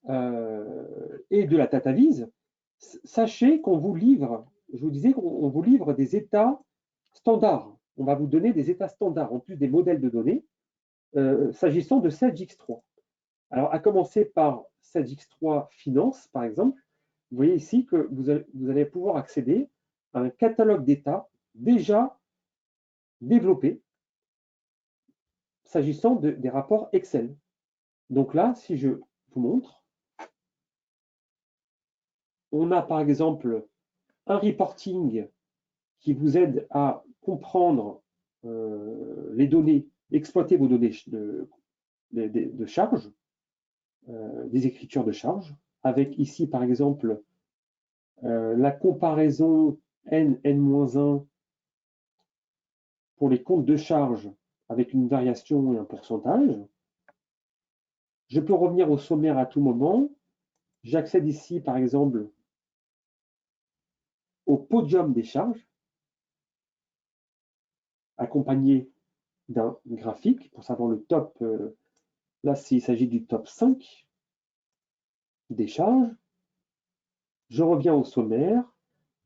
et de la DataVis, sachez qu'on vous livre, je vous disais qu'on vous livre des états standards. On va vous donner des états standards, en plus des modèles de données, s'agissant de Sagix3. Alors, à commencer par Sagix3 Finance, par exemple, vous voyez ici que vous allez pouvoir accéder à un catalogue d'états déjà développé s'agissant des rapports Excel. Donc là, si je vous montre, on a par exemple un reporting qui vous aide à comprendre les données, exploiter vos données de charge, des écritures de charge, avec ici par exemple la comparaison N-1 pour les comptes de charge avec une variation et un pourcentage. Je peux revenir au sommaire à tout moment. J'accède ici par exemple au podium des charges, accompagné d'un graphique pour savoir le top. Là, s'il s'agit du top 5 des charges. Je reviens au sommaire,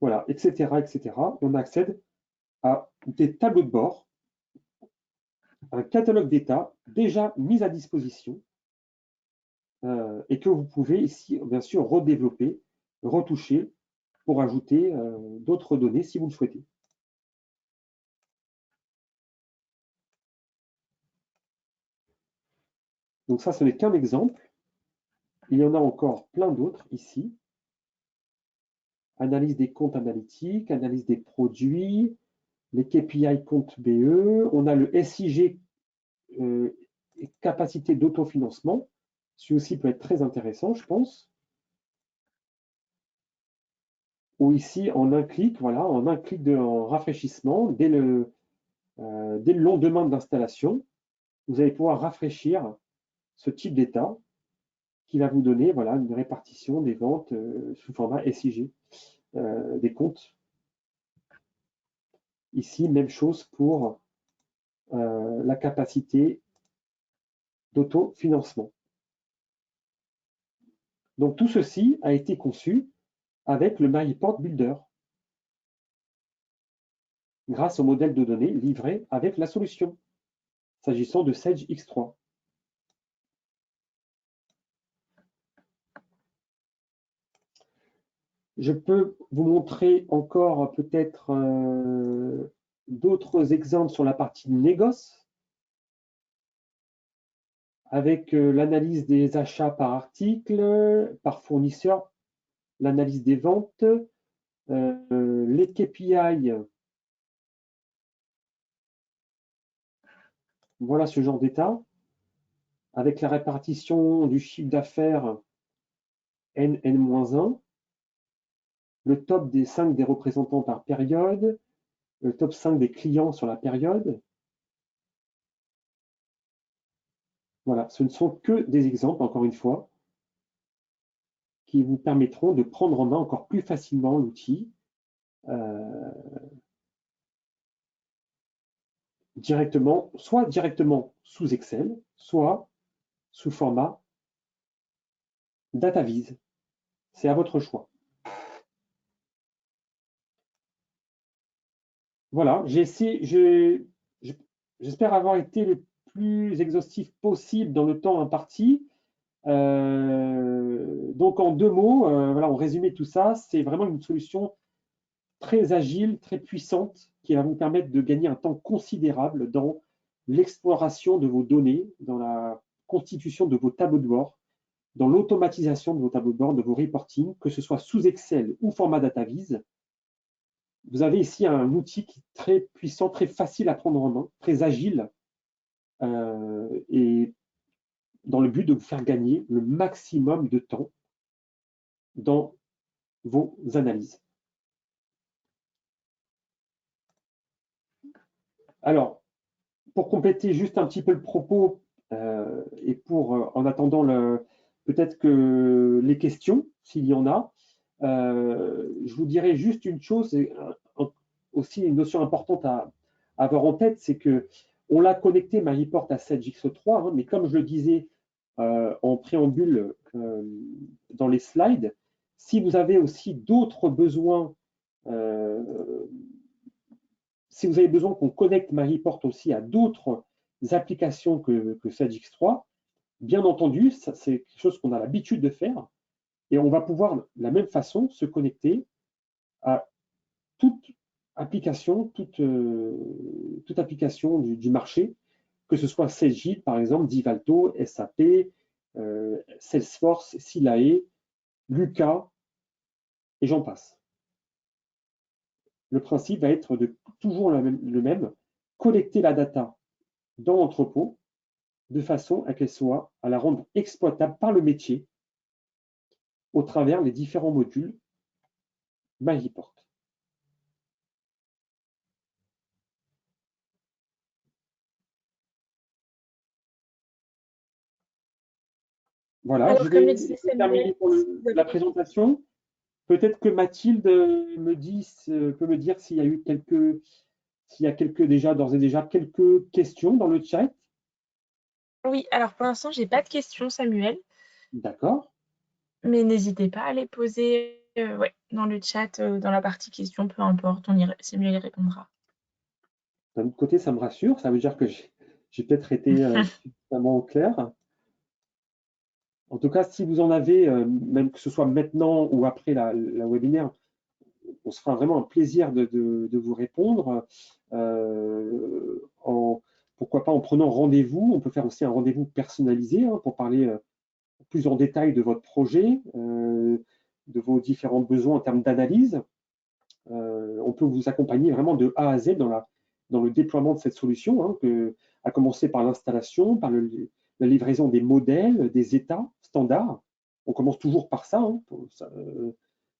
voilà, etc., etc. On accède à des tableaux de bord, un catalogue d'états déjà mis à disposition et que vous pouvez ici, bien sûr, redévelopper, retoucher pour ajouter d'autres données si vous le souhaitez. Donc ça, ce n'est qu'un exemple. Il y en a encore plein d'autres ici. Analyse des comptes analytiques, analyse des produits, les KPI compte BE. On a le SIG, capacité d'autofinancement. Celui-ci peut être très intéressant, je pense. Ou ici, en un clic, voilà, en un clic en rafraîchissement, dès le lendemain d'installation, vous allez pouvoir rafraîchir ce type d'état qui va vous donner voilà, une répartition des ventes sous format SIG, des comptes. Ici, même chose pour la capacité d'autofinancement. Donc tout ceci a été conçu avec le MyReport Builder, grâce au modèle de données livré avec la solution, s'agissant de Sage X3. Je peux vous montrer encore peut-être d'autres exemples sur la partie négoce, avec l'analyse des achats par article, par fournisseur, l'analyse des ventes, les KPI. Voilà ce genre d'état, avec la répartition du chiffre d'affaires N-1, le top des 5 des représentants par période, le top 5 des clients sur la période. Voilà, ce ne sont que des exemples, encore une fois, qui vous permettront de prendre en main encore plus facilement l'outil directement, soit directement sous Excel, soit sous format DataVis. C'est à votre choix. Voilà, j'espère avoir été le plus exhaustif possible dans le temps imparti. Donc en 2 mots, voilà, on résumé tout ça, c'est vraiment une solution très agile, très puissante, qui va vous permettre de gagner un temps considérable dans l'exploration de vos données, dans la constitution de vos tableaux de bord, dans l'automatisation de vos tableaux de bord, de vos reporting, que ce soit sous Excel ou format DataVis. Vous avez ici un outil qui est très puissant, très facile à prendre en main, très agile, et dans le but de vous faire gagner le maximum de temps dans vos analyses. Alors, pour compléter juste un petit peu le propos, et pour, en attendant peut-être que les questions, s'il y en a, je vous dirais juste une chose, et aussi une notion importante à avoir en tête, c'est que on l'a connecté MyReport à 7X3, hein, mais comme je le disais en préambule dans les slides, si vous avez aussi d'autres besoins, si vous avez besoin qu'on connecte MyReport aussi à d'autres applications que SageX3, bien entendu, c'est quelque chose qu'on a l'habitude de faire et on va pouvoir de la même façon se connecter à toute application, toute application du marché, que ce soit SageGit, par exemple, Divalto, SAP, Salesforce, Silae, Luca, et j'en passe. Le principe va être de toujours le même, collecter la data dans l'entrepôt de façon à qu'elle soit, à la rendre exploitable par le métier au travers des différents modules MyReport. Voilà, je Alors, comme le vais disait terminer Samuel, pour si vous la avez des présentation. Peut-être que Mathilde peut me dire s'il y a eu déjà, d'ores et déjà, quelques questions dans le chat. Oui, alors pour l'instant, j'ai pas de questions, Samuel, D'accord. mais n'hésitez pas à les poser ouais, dans le chat, dans la partie questions, peu importe, Samuel y répondra. D'un autre côté, ça me rassure. Ça veut dire que j'ai peut-être été suffisamment clair. En tout cas, si vous en avez, même que ce soit maintenant ou après la webinaire, on se fera vraiment un plaisir de vous répondre. Pourquoi pas en prenant rendez-vous. On peut faire aussi un rendez-vous personnalisé hein, pour parler plus en détail de votre projet, de vos différents besoins en termes d'analyse. On peut vous accompagner vraiment de A à Z dans le déploiement de cette solution, hein, à commencer par l'installation, par la livraison des modèles, des états standards. On commence toujours par ça, hein,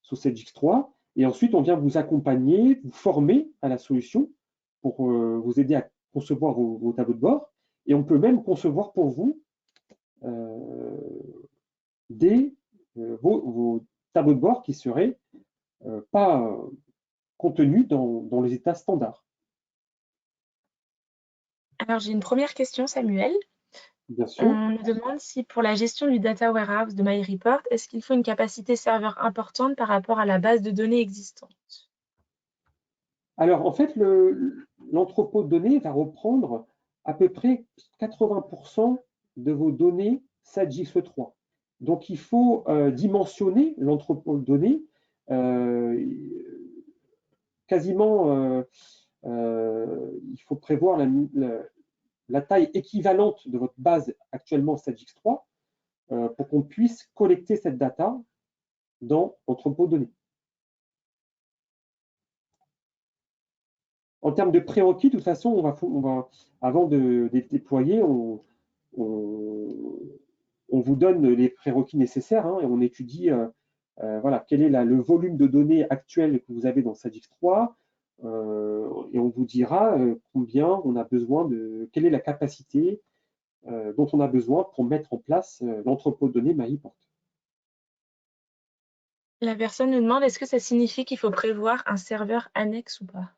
sous cette X3. Et ensuite, on vient vous accompagner, vous former à la solution pour vous aider à concevoir vos tableaux de bord. Et on peut même concevoir pour vous vos tableaux de bord qui seraient pas contenus dans les états standards. Alors, j'ai une première question, Samuel. Bien sûr. On nous demande si pour la gestion du data warehouse de MyReport, est-ce qu'il faut une capacité serveur importante par rapport à la base de données existante? Alors, en fait, l'entrepôt de données va reprendre à peu près 80% de vos données SAGX3. Donc, il faut dimensionner l'entrepôt de données euh, quasiment, il faut prévoir la taille équivalente de votre base actuellement SAGX3 pour qu'on puisse collecter cette data dans l'entrepôt de données. En termes de prérequis, de toute façon, avant de les déployer, on vous donne les prérequis nécessaires et on étudie voilà, quel est le volume de données actuel que vous avez dans SAGX3 et on vous dira combien on a besoin quelle est la capacité dont on a besoin pour mettre en place l'entrepôt de données MyReport. La personne nous demande est-ce que ça signifie qu'il faut prévoir un serveur annexe ou pas?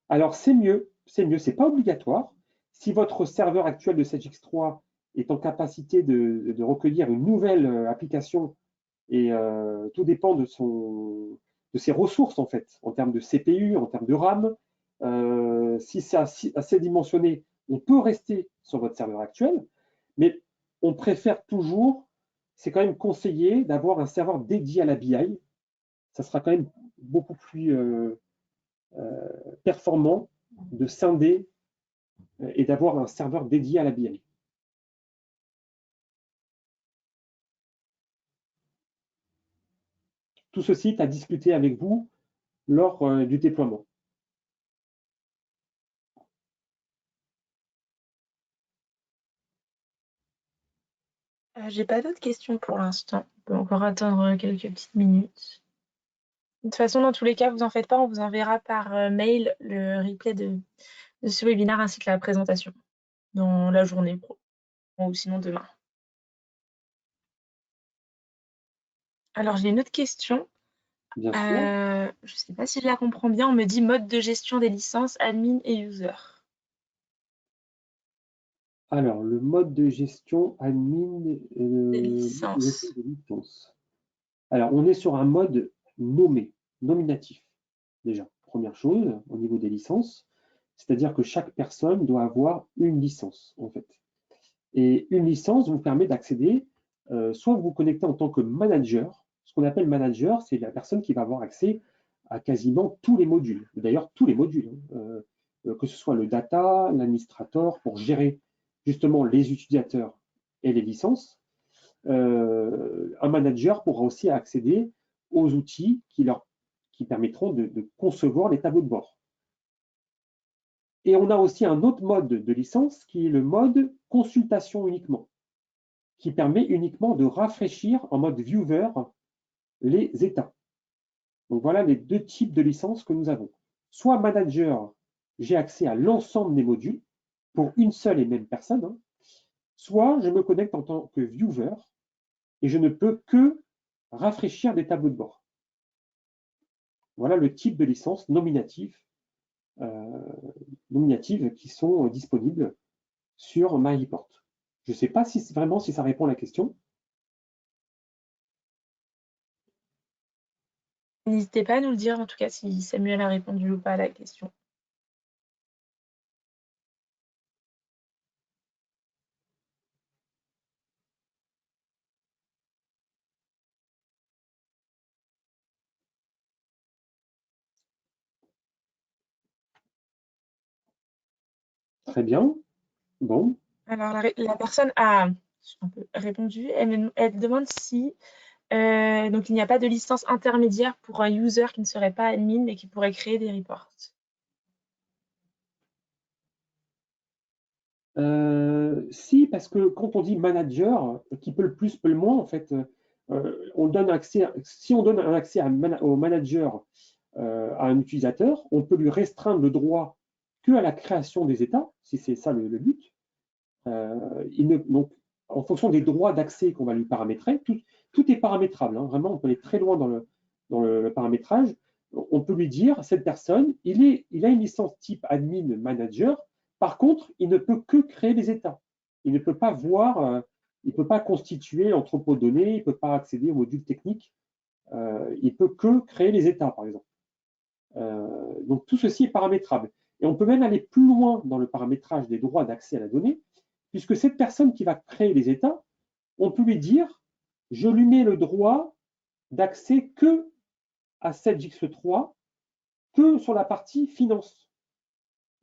Alors c'est mieux, c'est pas obligatoire. Si votre serveur actuel de SAGX3 est en capacité de recueillir une nouvelle application et tout dépend de ses ressources en fait, en termes de CPU, en termes de RAM. Si c'est assez dimensionné, on peut rester sur votre serveur actuel, mais on préfère toujours, c'est quand même conseillé d'avoir un serveur dédié à la BI. Ça sera quand même beaucoup plus performant de scinder et d'avoir un serveur dédié à la BI. Tout ceci est à discuter avec vous lors du déploiement. J'ai pas d'autres questions pour l'instant. On peut encore attendre quelques petites minutes. De toute façon, dans tous les cas, vous en faites pas, on vous enverra par mail le replay de ce webinaire ainsi que la présentation dans la journée ou sinon demain. Alors, j'ai une autre question. Bien sûr. Je ne sais pas si je la comprends bien. On me dit mode de gestion des licences, admin et user. Alors, le mode de gestion admin Des licences. de licence. Alors, on est sur un mode nominatif. Déjà, première chose, au niveau des licences, c'est-à-dire que chaque personne doit avoir une licence, en fait. Et une licence vous permet d'accéder, soit vous vous connectez en tant que manager. Ce qu'on appelle manager, c'est la personne qui va avoir accès à quasiment tous les modules. D'ailleurs, tous les modules, que ce soit le data, l'administrateur, pour gérer justement les utilisateurs et les licences. Un manager pourra aussi accéder aux outils qui permettront de concevoir les tableaux de bord. Et on a aussi un autre mode de licence qui est le mode consultation uniquement, qui permet uniquement de rafraîchir en mode viewer les états. Donc voilà les deux types de licences que nous avons. Soit manager, j'ai accès à l'ensemble des modules pour une seule et même personne, soit je me connecte en tant que viewer et je ne peux que rafraîchir des tableaux de bord. Voilà le type de licences nominatives qui sont disponibles sur MyReport. Je ne sais pas vraiment si ça répond à la question. N'hésitez pas à nous le dire en tout cas si Samuel a répondu ou pas à la question. Très bien. Bon. Alors la personne a un peu répondu. Elle demande si donc il n'y a pas de licence intermédiaire pour un user qui ne serait pas admin mais qui pourrait créer des reports. Si, parce que quand on dit manager, qui peut le plus, peut le moins, en fait, on donne accès, si on donne un accès au manager à un utilisateur, on peut lui restreindre le droit que à la création des états, si c'est ça le but. Donc, en fonction des droits d'accès qu'on va lui paramétrer, tout est paramétrable, hein, vraiment, on peut aller très loin dans le paramétrage. On peut lui dire, cette personne, il a une licence type admin manager, par contre, il ne peut que créer les états. Il ne peut pas voir, il ne peut pas constituer l'entrepôt de données, il ne peut pas accéder au module technique, il ne peut que créer les états, par exemple. Donc tout ceci est paramétrable. Et on peut même aller plus loin dans le paramétrage des droits d'accès à la donnée, puisque cette personne qui va créer les états, on peut lui dire, je lui mets le droit d'accès que à 7X3, que sur la partie finance,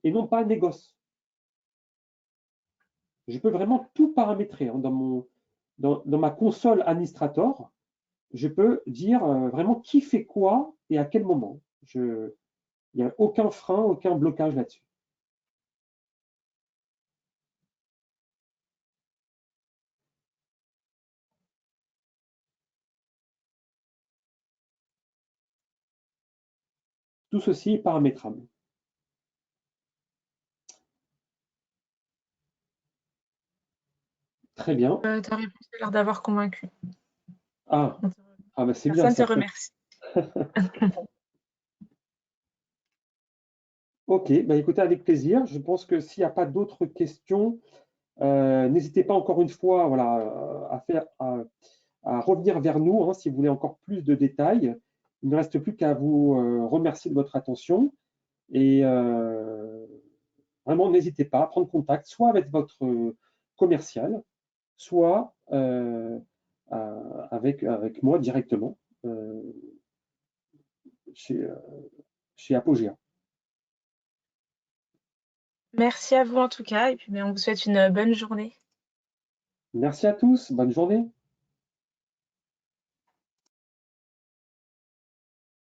et non pas négoce. Je peux vraiment tout paramétrer hein, dans ma console administrator. Je peux dire vraiment qui fait quoi et à quel moment. Il n'y a aucun frein, aucun blocage là-dessus. Tout ceci est paramétrable. Très bien. Ta réponse a l'air d'avoir convaincu. Ah, bah c'est bien Personne te ça. remercie. Ok, bah écoutez, avec plaisir. Je pense que s'il n'y a pas d'autres questions, n'hésitez pas encore une fois voilà, à revenir vers nous hein, si vous voulez encore plus de détails. Il ne reste plus qu'à vous remercier de votre attention et vraiment n'hésitez pas à prendre contact soit avec votre commercial, soit avec moi directement chez, euh, chez Apogea. Merci à vous en tout cas, et puis on vous souhaite une bonne journée. Merci à tous, bonne journée.